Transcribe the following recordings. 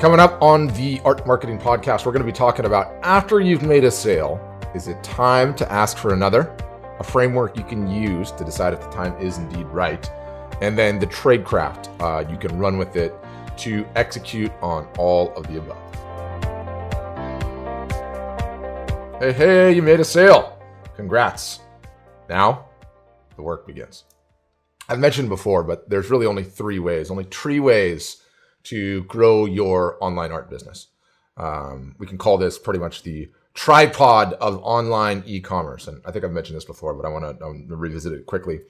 Coming up on the Art Marketing Podcast, we're going to be talking about after you've made a sale, is it time to ask for another? A framework you can use to decide if the time is indeed right. And then the tradecraft you can run with it to execute on all of the above. Hey, you made a sale. Congrats. Now, the work begins. I've mentioned before, but there's really only three ways to grow your online art business. We can call this pretty much the tripod of online e-commerce. And I think I've mentioned this before, but I want to revisit it quickly.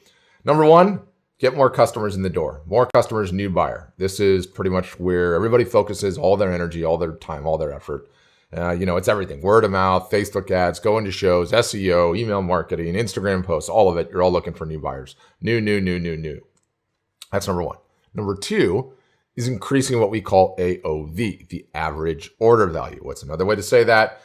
Number one, get more customers in the door. More customers, new buyer. This is pretty much where everybody focuses all their energy, all their time, all their effort. It's everything. Word of mouth, Facebook ads, going to shows, SEO, email marketing, Instagram posts, all of it. You're all looking for new buyers. New. That's number one. Number two is increasing what we call AOV, the average order value. What's another way to say that?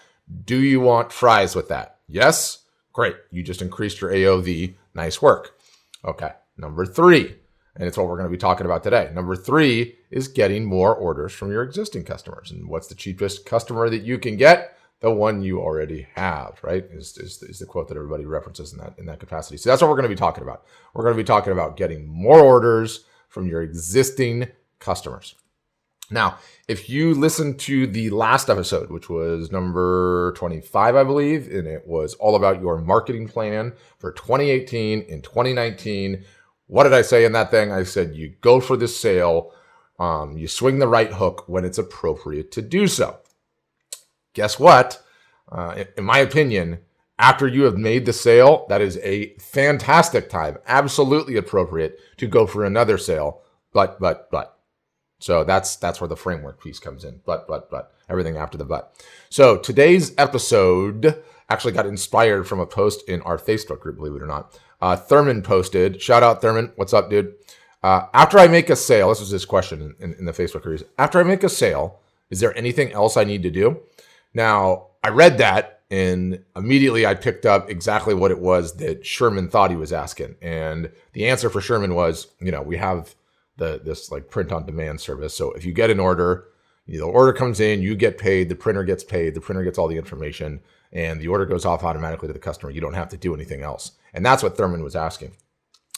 Do you want fries with that? Yes? Great. You just increased your AOV. Nice work. Okay. Number three, and it's what we're going to be talking about today. Number three is getting more orders from your existing customers. And what's the cheapest customer that you can get? The one you already have, right? Is the quote that everybody references in that capacity. So that's what we're going to be talking about. We're going to be talking about getting more orders from your existing customers. Now, if you listen to the last episode, which was number 25, I believe, and it was all about your marketing plan for 2018 and 2019, what did I say in that thing? I said, you go for this sale, you swing the right hook when it's appropriate to do so. Guess what? In my opinion, after you have made the sale, that is a fantastic time, absolutely appropriate to go for another sale, but. So that's where the framework piece comes in. But, everything after the but. So today's episode actually got inspired from a post in our Facebook group, believe it or not. Thurman posted, shout out Thurman, what's up, dude? After I make a sale, this was his question in the Facebook group. After I make a sale, is there anything else I need to do? Now, I read that and immediately I picked up exactly what it was that Sherman thought he was asking. And the answer for Sherman was, we have this like print on demand service. So if you get an order, the order comes in, you get paid, the printer gets paid, the printer gets all the information, and the order goes off automatically to the customer. You don't have to do anything else. And that's what Thurman was asking.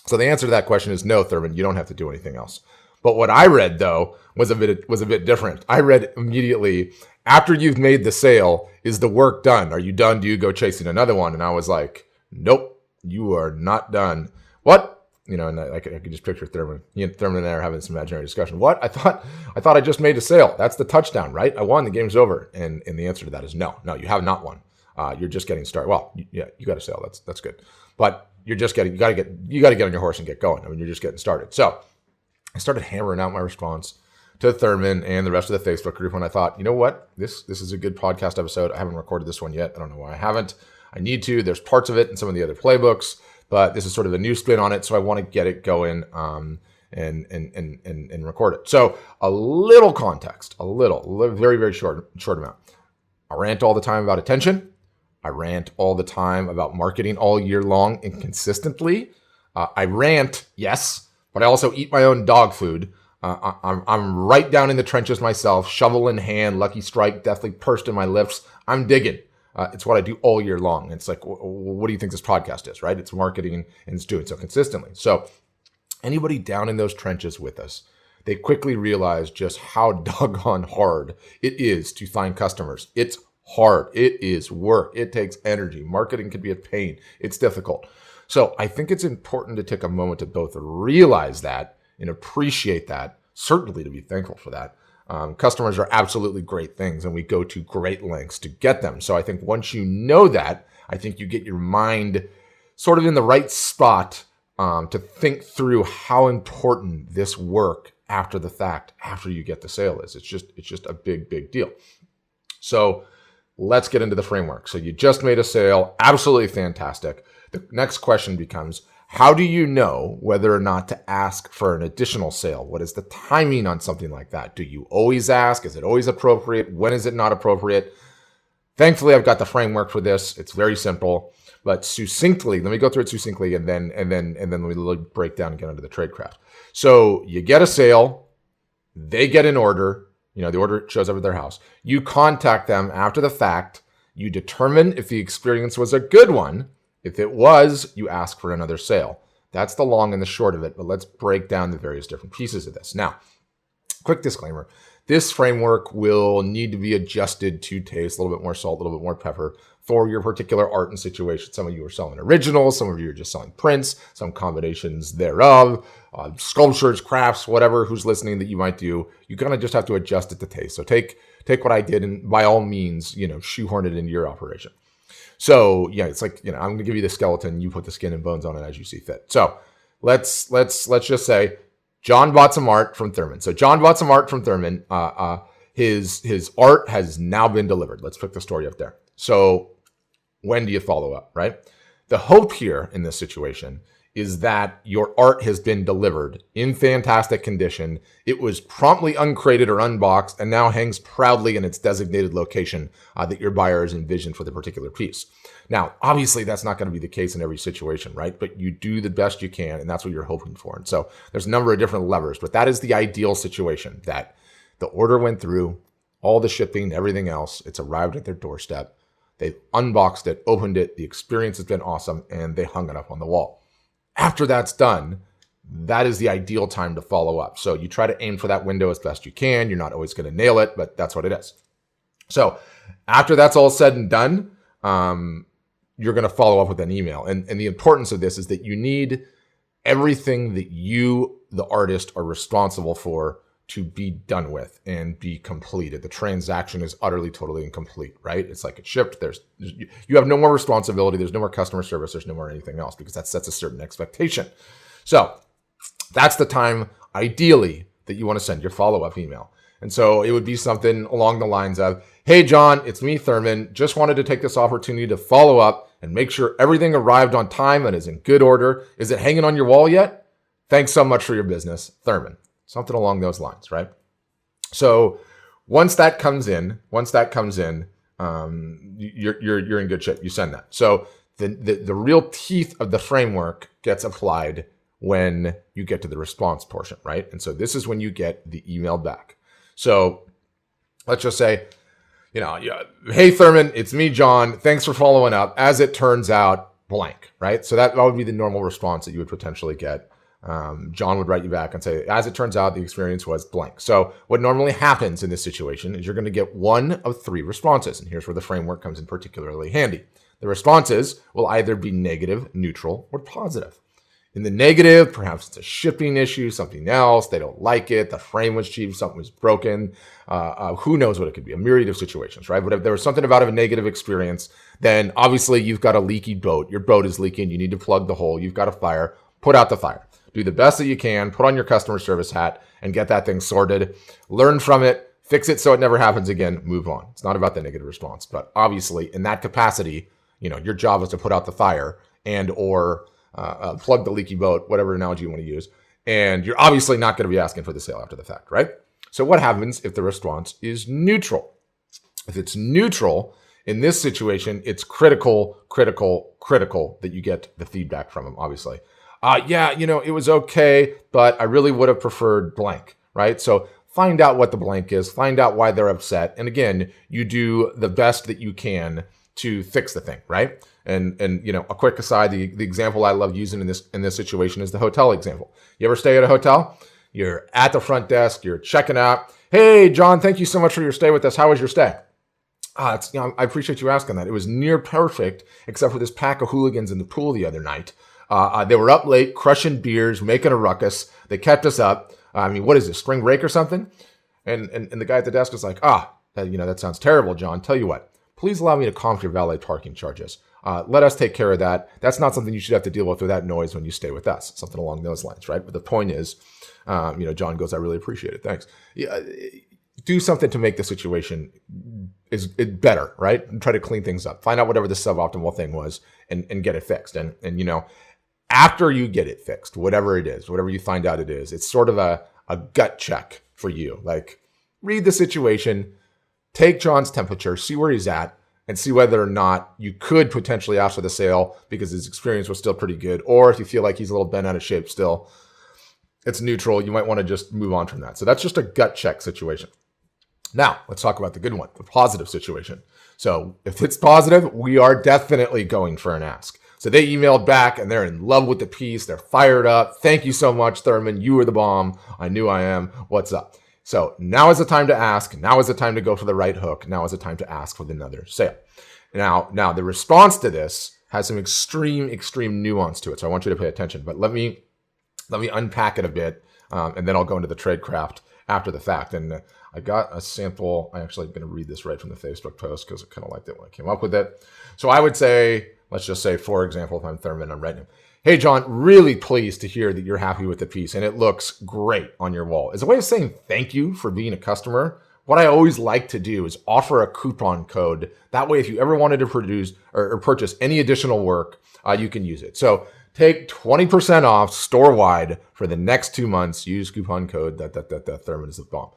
So the answer to that question is no, Thurman, you don't have to do anything else. But what I read though was a bit different. I read immediately, after you've made the sale, is the work done? Are you done? Do you go chasing another one? And I was like, nope, you are not done. What? And I could just picture Thurman and I are having this imaginary discussion. What? I thought I just made a sale. That's the touchdown, right? I won. The game's over. And the answer to that is no, you have not won. You're just getting started. Well, you got a sale. That's good. But you got to get on your horse and get going. You're just getting started. So I started hammering out my response to Thurman and the rest of the Facebook group. And I thought, you know what? This is a good podcast episode. I haven't recorded this one yet. I don't know why I haven't. I need to. There's parts of it in some of the other playbooks, but this is sort of a new spin on it. So I want to get it going and record it. So a little context, very, very short amount. I rant all the time about attention. I rant all the time about marketing all year long and consistently. I rant, yes, but I also eat my own dog food. I'm right down in the trenches myself, shovel in hand, Lucky Strike, deathly pursed in my lips. I'm digging. It's what I do all year long. It's like, what do you think this podcast is, right? It's marketing and it's doing so consistently. So anybody down in those trenches with us, they quickly realize just how doggone hard it is to find customers. It's hard. It is work. It takes energy. Marketing can be a pain. It's difficult. So I think it's important to take a moment to both realize that and appreciate that, certainly to be thankful for that. Customers are absolutely great things, and we go to great lengths to get them. So I think once you know that, I think you get your mind sort of in the right spot to think through how important this work after the fact, after you get the sale is. It's just a big deal. So let's get into the framework. So you just made a sale, absolutely fantastic. The next question becomes, how do you know whether or not to ask for an additional sale? What is the timing on something like that? Do you always ask? Is it always appropriate? When is it not appropriate? Thankfully, I've got the framework for this. It's very simple, but succinctly, let me go through it succinctly and then we break down and get into the tradecraft. So you get a sale, they get an order, The order shows up at their house. You contact them after the fact. You determine if the experience was a good one. If it was, you ask for another sale. That's the long and the short of it, but let's break down the various different pieces of this. Now, quick disclaimer. This framework will need to be adjusted to taste, a little bit more salt, a little bit more pepper for your particular art and situation. Some of you are selling originals, some of you are just selling prints, some combinations thereof, sculptures, crafts, whatever, who's listening that you might do. You kind of just have to adjust it to taste. So take what I did and by all means, shoehorn it into your operation. So yeah, it's like, I'm going to give you the skeleton, you put the skin and bones on it as you see fit. So let's just say John bought some art from Thurman. So John bought some art from Thurman. His art has now been delivered. Let's pick the story up there. So when do you follow up, right? The hope here in this situation is that your art has been delivered in fantastic condition. It was promptly uncrated or unboxed and now hangs proudly in its designated location that your buyer has envisioned for the particular piece. Now, obviously, that's not going to be the case in every situation, right? But you do the best you can, and that's what you're hoping for. And so there's a number of different levers, but that is the ideal situation, that the order went through, all the shipping, everything else, it's arrived at their doorstep. They unboxed it, opened it, the experience has been awesome, and they hung it up on the wall. After that's done, that is the ideal time to follow up. So you try to aim for that window as best you can. You're not always going to nail it, but that's what it is. So after that's all said and done, you're going to follow up with an email. And the importance of this is that you need everything that you, the artist, are responsible for to be done with and be completed. The transaction is utterly, totally incomplete, right? It's like it's shipped. You have no more responsibility. There's no more customer service. There's no more anything else because that sets a certain expectation. So that's the time, ideally, that you want to send your follow-up email. And so it would be something along the lines of, hey, John, it's me, Thurman. Just wanted to take this opportunity to follow up and make sure everything arrived on time and is in good order. Is it hanging on your wall yet? Thanks so much for your business, Thurman. Something along those lines, right? So once that comes in, you're in good shape. You send that. So the real teeth of the framework gets applied when you get to the response portion, right? And so this is when you get the email back. So let's just say, hey, Thurman, it's me, John. Thanks for following up. As it turns out, blank, right? So that would be the normal response that you would potentially get. John would write you back and say, as it turns out, the experience was blank. So what normally happens in this situation is you're going to get one of three responses. And here's where the framework comes in particularly handy. The responses will either be negative, neutral, or positive. In the negative, perhaps it's a shipping issue, something else. They don't like it. The frame was cheap. Something was broken. Who knows what it could be? A myriad of situations, right? But if there was something about a negative experience, then obviously you've got a leaky boat. Your boat is leaking. You need to plug the hole. You've got a fire. Put out the fire. Do the best that you can. Put on your customer service hat and get that thing sorted. Learn from it. Fix it so it never happens again. Move on. It's not about the negative response. But obviously, in that capacity, your job is to put out the fire and or plug the leaky boat, whatever analogy you want to use. And you're obviously not going to be asking for the sale after the fact, right? So what happens if the response is neutral? If it's neutral, in this situation, it's critical that you get the feedback from them, obviously. It was okay, but I really would have preferred blank, right? So find out what the blank is, find out why they're upset. And again, you do the best that you can to fix the thing, right? And a quick aside, the example I love using in this situation is the hotel example. You ever stay at a hotel? You're at the front desk, you're checking out. Hey, John, thank you so much for your stay with us. How was your stay? I appreciate you asking that. It was near perfect, except for this pack of hooligans in the pool the other night. They were up late, crushing beers, making a ruckus. They kept us up. What is this, spring break or something? And the guy at the desk was like, that sounds terrible, John. Tell you what, please allow me to comp your valet parking charges. Let us take care of that. That's not something you should have to deal with that noise when you stay with us. Something along those lines, right? But the point is, John goes, I really appreciate it. Thanks. Yeah, do something to make the situation is better, right? And try to clean things up. Find out whatever the suboptimal thing was and get it fixed. And after you get it fixed, whatever it is, whatever you find out it is, it's sort of a gut check for you. Like, read the situation, take John's temperature, see where he's at, and see whether or not you could potentially ask for the sale because his experience was still pretty good. Or if you feel like he's a little bent out of shape still, it's neutral. You might want to just move on from that. So that's just a gut check situation. Now, let's talk about the good one, the positive situation. So if it's positive, we are definitely going for an ask. So they emailed back and they're in love with the piece. They're fired up. Thank you so much, Thurman. You were the bomb. I knew I am. What's up? So now is the time to ask. Now is the time to go for the right hook. Now is the time to ask for another sale. Now the response to this has some extreme nuance to it. So I want you to pay attention. But let me unpack it a bit, and then I'll go into the tradecraft after the fact. And I got a sample. I'm actually going to read this right from the Facebook post because I kind of liked it when I came up with it. So I would say, let's just say, for example, if I'm Thurman, I'm writing him. Hey, John, really pleased to hear that you're happy with the piece and it looks great on your wall. As a way of saying thank you for being a customer, what I always like to do is offer a coupon code. That way, if you ever wanted to produce or purchase any additional work, you can use it. So take 20% off store-wide for the next 2 months. Use coupon code that Thurman is the bomb.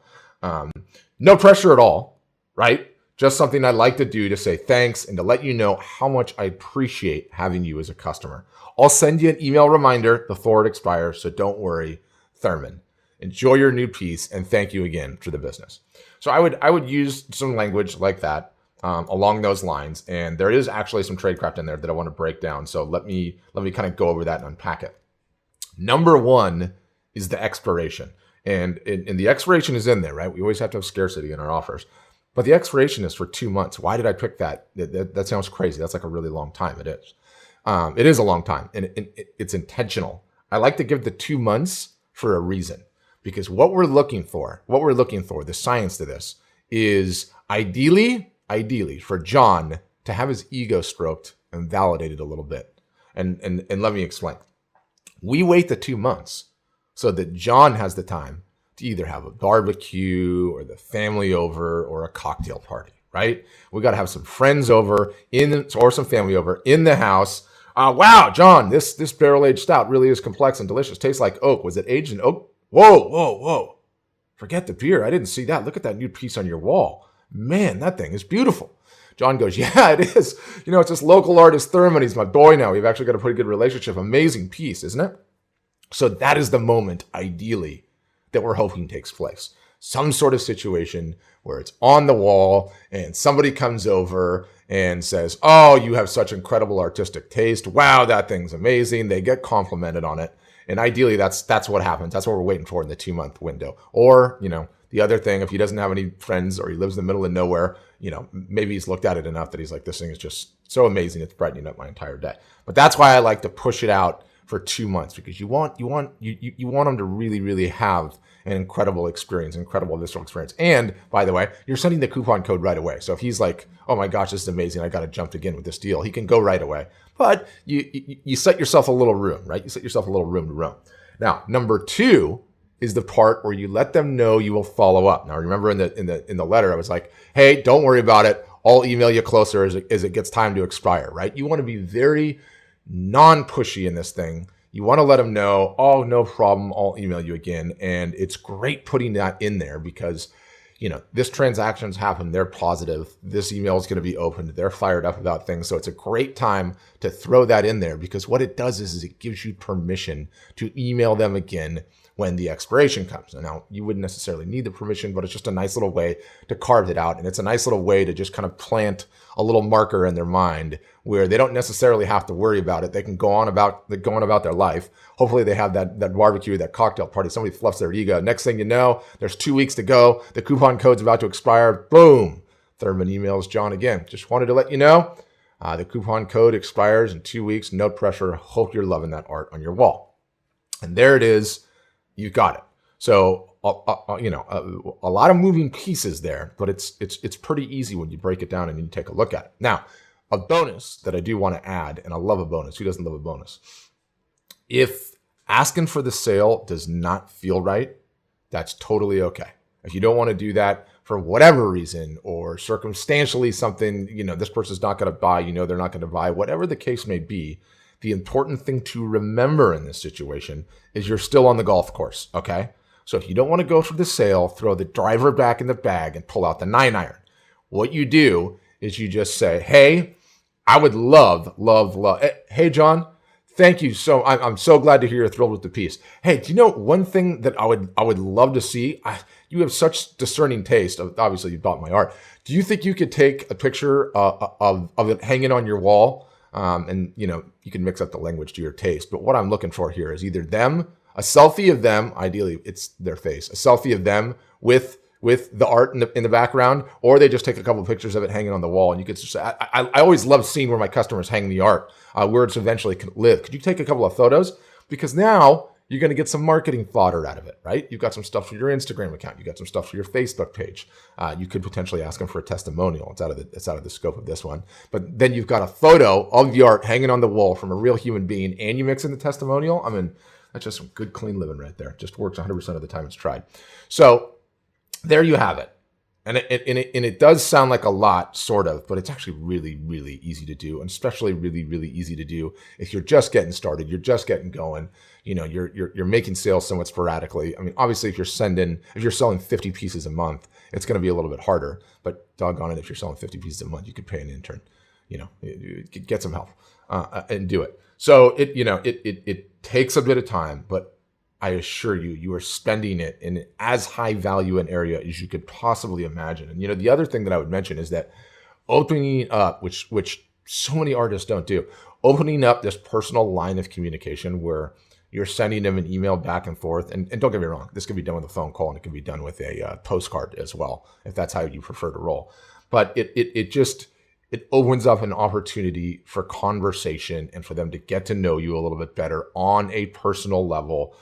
No pressure at all, right? Just something I like to do to say thanks and to let you know how much I appreciate having you as a customer. I'll send you an email reminder before it expires, so don't worry, Thurman. Enjoy your new piece and thank you again for the business. So I would use some language like that along those lines, and there is actually some tradecraft in there that I want to break down. So let me kind of go over that and unpack it. Number one is the expiration, and the expiration is in there, right? We always have to have scarcity in our offers. But the expiration is for 2 months. Why did I pick that? That sounds crazy. That's like a really long time. It is. It is a long time, and it's intentional. I like to give the 2 months for a reason, because what we're looking for, the science to this is ideally for John to have his ego stroked and validated a little bit. And let me explain. We wait the 2 months so that John has the time to either have a barbecue or the family over or a cocktail party, right? We got to have some friends over or some family over in the house. Wow, John, this barrel-aged stout really is complex and delicious. Tastes like oak. Was it aged in oak? Whoa. Forget the beer. I didn't see that. Look at that new piece on your wall. Man, that thing is beautiful. John goes, yeah, it is. It's this local artist, Thurman. He's my boy now. We've actually got a pretty good relationship. Amazing piece, isn't it? So that is the moment, ideally, that we're hoping takes place. Some sort of situation where it's on the wall and somebody comes over and says, oh, you have such incredible artistic taste. Wow, that thing's amazing. They get complimented on it. And ideally, that's what happens. That's what we're waiting for in the 2 month window. Or, the other thing, if he doesn't have any friends or he lives in the middle of nowhere, maybe he's looked at it enough that he's like, this thing is just so amazing. It's brightening up my entire day. But that's why I like to push it out for 2 months, because you want them to really, really have an incredible experience, incredible visceral experience. And by the way, you're sending the coupon code right away. So if he's like, oh my gosh, this is amazing, I got to jump again with this deal, he can go right away. But you set yourself a little room, right? You set yourself a little room to roam. Now, number two is the part where you let them know you will follow up. Now, remember in the letter, I was like, hey, don't worry about it. I'll email you closer as it gets time to expire, right? You want to be very non-pushy in this thing. You want to let them know, oh, no problem, I'll email you again. And it's great putting that in there because, this transaction's happened. They're positive. This email is going to be opened. They're fired up about things. So it's a great time to throw that in there, because what it does is it gives you permission to email them again when the expiration comes. Now, you wouldn't necessarily need the permission, but it's just a nice little way to carve it out. And it's a nice little way to just kind of plant a little marker in their mind where they don't necessarily have to worry about it. They can go on about their life. Hopefully they have that barbecue, that cocktail party. Somebody fluffs their ego. Next thing you know, there's 2 weeks to go. The coupon code's about to expire. Boom. Thurman emails John again. Just wanted to let you know, the coupon code expires in 2 weeks. No pressure. Hope you're loving that art on your wall. And there it is. You got it. So, a lot of moving pieces there, but it's pretty easy when you break it down and you take a look at it. Now, a bonus that I do want to add, and I love a bonus. Who doesn't love a bonus? If asking for the sale does not feel right, that's totally okay. If you don't want to do that for whatever reason, or circumstantially something, this person's not going to buy, they're not going to buy, whatever the case may be, the important thing to remember in this situation is you're still on the golf course, okay? So if you don't want to go for the sale, throw the driver back in the bag and pull out the 9-iron. What you do is you just say, hey, I would love, hey, John, Thank you. So I'm so glad to hear you're thrilled with the piece. Hey, do you know one thing that I would love to see? You have such discerning taste. Obviously, you bought my art. Do you think you could take a picture of it hanging on your wall? And you can mix up the language to your taste. But what I'm looking for here is either them, a selfie of them. Ideally, it's their face. A selfie of them with the art in the background, or they just take a couple of pictures of it hanging on the wall. And you could just, I always love seeing where my customers hang the art, where it's eventually can live. Could you take a couple of photos? Because now you're going to get some marketing fodder out of it, right? You've got some stuff for your Instagram account. You got some stuff for your Facebook page. You could potentially ask them for a testimonial. It's out of the scope of this one. But then you've got a photo of the art hanging on the wall from a real human being, and you mix in the testimonial. I mean, that's just some good, clean living right there. It just works 100% of the time it's tried. So there you have it. And it does sound like a lot, sort of, but it's actually really, really easy to do, and especially really, really easy to do if you're just getting started, you're just getting going. You're making sales somewhat sporadically. I mean, obviously, if you're selling 50 pieces a month, it's going to be a little bit harder. But doggone it, if you're selling 50 pieces a month, you could pay an intern. Get some help and do it. So it takes a bit of time, but I assure you, you are spending it in as high value an area as you could possibly imagine. And the other thing that I would mention is that opening up, which so many artists don't do, opening up this personal line of communication where you're sending them an email back and forth. And don't get me wrong, this can be done with a phone call, and it can be done with a postcard as well, if that's how you prefer to roll. But it opens up an opportunity for conversation and for them to get to know you a little bit better on a personal level.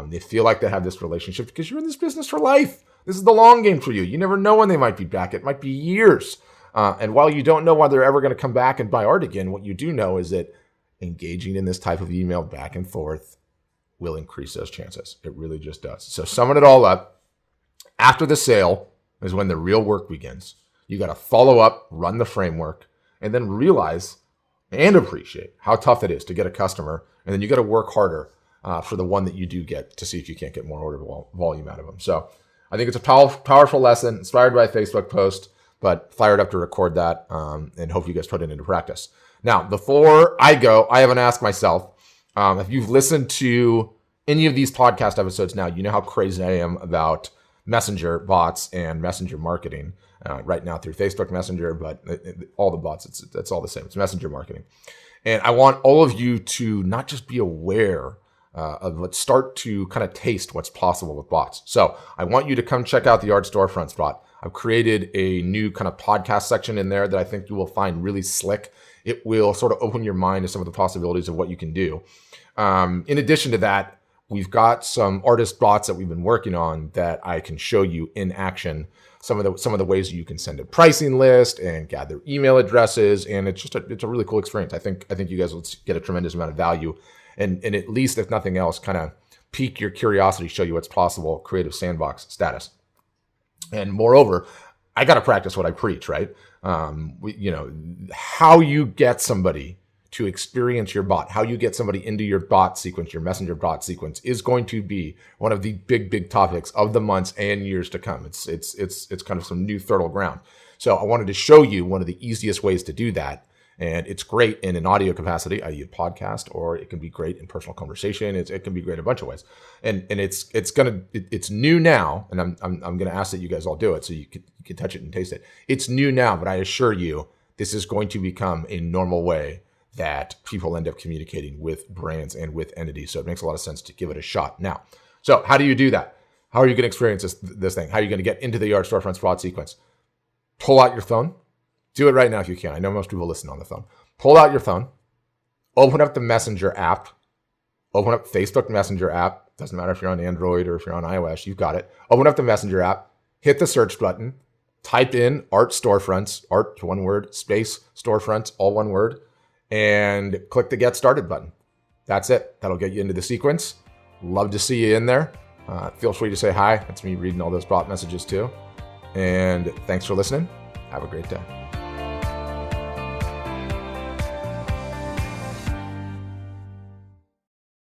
They feel like they have this relationship because you're in this business for life. This is the long game for you. You never know when they might be back. It might be years. And while you don't know whether they're ever going to come back and buy art again, what you do know is that engaging in this type of email back and forth will increase those chances. It really just does. So summing it all up, after the sale is when the real work begins. You got to follow up, run the framework, and then realize and appreciate how tough it is to get a customer. And then you got to work harder for the one that you do get to see if you can't get more order volume out of them. So I think it's a powerful lesson inspired by a Facebook post, but fired up to record that and hope you guys put it into practice. Now, before I go, I have an ask myself. If you've listened to any of these podcast episodes now, you know how crazy I am about messenger bots and messenger marketing right now through Facebook Messenger, but all the bots, it's all the same. It's messenger marketing. And I want all of you to not just be aware but start to kind of taste what's possible with bots. So I want you to come check out the Art Storefronts bot. I've created a new kind of podcast section in there that I think you will find really slick. It will sort of open your mind to some of the possibilities of what you can do. In addition to that, we've got some artist bots that we've been working on that I can show you in action. Some of the ways you can send a pricing list and gather email addresses, and it's a really cool experience. I think you guys will get a tremendous amount of value. And at least, if nothing else, kind of pique your curiosity, show you what's possible, creative sandbox status. And moreover, I got to practice what I preach, right? How you get somebody to experience your bot, how you get somebody into your bot sequence, your messenger bot sequence, is going to be one of the big topics of the months and years to come. It's kind of some new fertile ground. So I wanted to show you one of the easiest ways to do that. And it's great in an audio capacity, i.e. a podcast, or it can be great in personal conversation. It can be great in a bunch of ways. And it's new now, and I'm gonna ask that you guys all do it so you can touch it and taste it. It's new now, but I assure you this is going to become a normal way that people end up communicating with brands and with entities. So it makes a lot of sense to give it a shot now. So how do you do that? How are you gonna experience this thing? How are you gonna get into the Art Storefronts bot sequence? Pull out your phone. Do it right now if you can. I know most people listen on the phone. Pull out your phone, open up the Messenger app, open up Facebook Messenger app. Doesn't matter if you're on Android or if you're on iOS, you've got it. Open up the Messenger app, hit the search button, type in Art Storefronts, art, one word, space, storefronts, all one word, and click the Get Started button. That's it. That'll get you into the sequence. Love to see you in there. Feel free to say hi. That's me reading all those bot messages too. And thanks for listening. Have a great day.